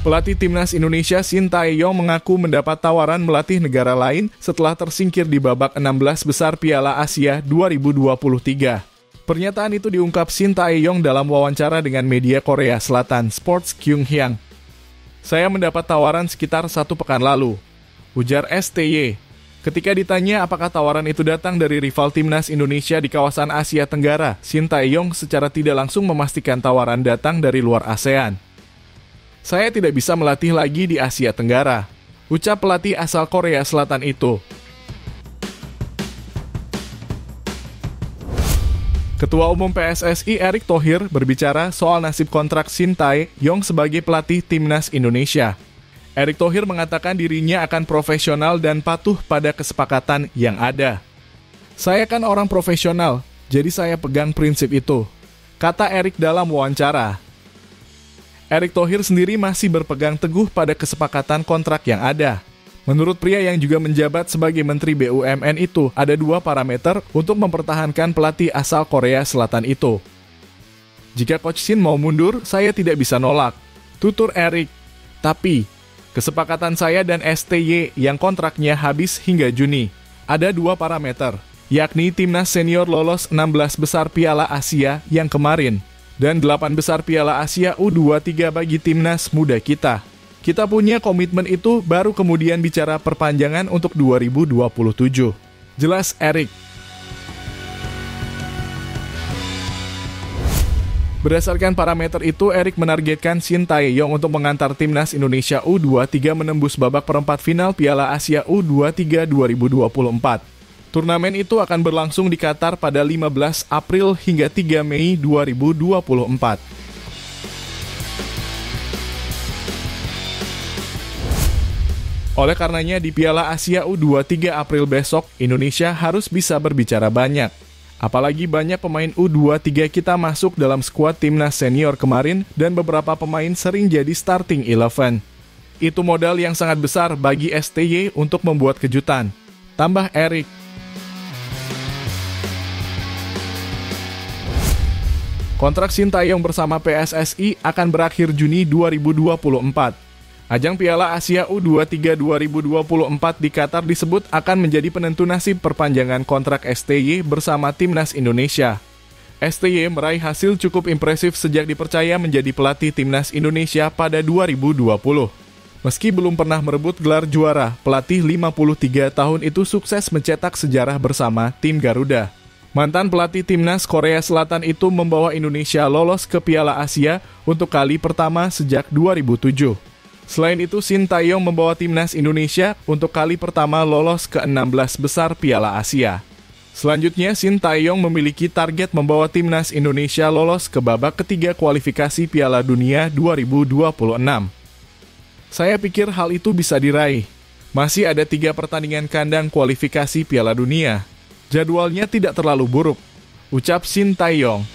Pelatih Timnas Indonesia Sintayong mengaku mendapat tawaran melatih negara lain setelah tersingkir di babak 16 besar Piala Asia 2023. Pernyataan itu diungkap Sintayong dalam wawancara dengan media Korea Selatan Sports Kyunghyang. Saya mendapat tawaran sekitar 1 pekan lalu, ujar STY. Ketika ditanya apakah tawaran itu datang dari rival Timnas Indonesia di kawasan Asia Tenggara, Sintayong secara tidak langsung memastikan tawaran datang dari luar ASEAN. Saya tidak bisa melatih lagi di Asia Tenggara, ucap pelatih asal Korea Selatan itu. Ketua Umum PSSI Erick Thohir berbicara soal nasib kontrak Sintayong sebagai pelatih Timnas Indonesia. Erick Thohir mengatakan dirinya akan profesional dan patuh pada kesepakatan yang ada. Saya kan orang profesional, jadi saya pegang prinsip itu, kata Erick dalam wawancara. Erick Thohir sendiri masih berpegang teguh pada kesepakatan kontrak yang ada. Menurut pria yang juga menjabat sebagai Menteri BUMN itu, ada 2 parameter untuk mempertahankan pelatih asal Korea Selatan itu. Jika Coach Shin mau mundur, saya tidak bisa nolak, tutur Erick. Tapi, kesepakatan saya dan STY yang kontraknya habis hingga Juni. Ada 2 parameter, yakni Timnas Senior lolos 16 besar Piala Asia yang kemarin, dan 8 besar Piala Asia U23 bagi Timnas muda kita. Kita punya komitmen itu, baru kemudian bicara perpanjangan untuk 2027. Jelas Erick. Berdasarkan parameter itu, Erick menargetkan Sintayong untuk mengantar Timnas Indonesia U23 menembus babak perempat final Piala Asia U23 2024. Turnamen itu akan berlangsung di Qatar pada 15 April hingga 3 Mei 2024. Oleh karenanya di Piala Asia U23 April besok, Indonesia harus bisa berbicara banyak. Apalagi banyak pemain U23 kita masuk dalam skuad Timnas Senior kemarin dan beberapa pemain sering jadi starting 11. Itu modal yang sangat besar bagi STY untuk membuat kejutan, tambah Erick. Kontrak Sintayong bersama PSSI akan berakhir Juni 2024. Ajang Piala Asia U23 2024 di Qatar disebut akan menjadi penentu nasib perpanjangan kontrak STY bersama Timnas Indonesia. STY meraih hasil cukup impresif sejak dipercaya menjadi pelatih Timnas Indonesia pada 2020. Meski belum pernah merebut gelar juara, pelatih 53 tahun itu sukses mencetak sejarah bersama tim Garuda. Mantan pelatih Timnas Korea Selatan itu membawa Indonesia lolos ke Piala Asia untuk kali pertama sejak 2007. Selain itu, Sintayong membawa Timnas Indonesia untuk kali pertama lolos ke 16 besar Piala Asia. Selanjutnya, Sintayong memiliki target membawa Timnas Indonesia lolos ke babak ketiga kualifikasi Piala Dunia 2026. Saya pikir hal itu bisa diraih. Masih ada 3 pertandingan kandang kualifikasi Piala Dunia. Jadwalnya tidak terlalu buruk, ucap Sintayong.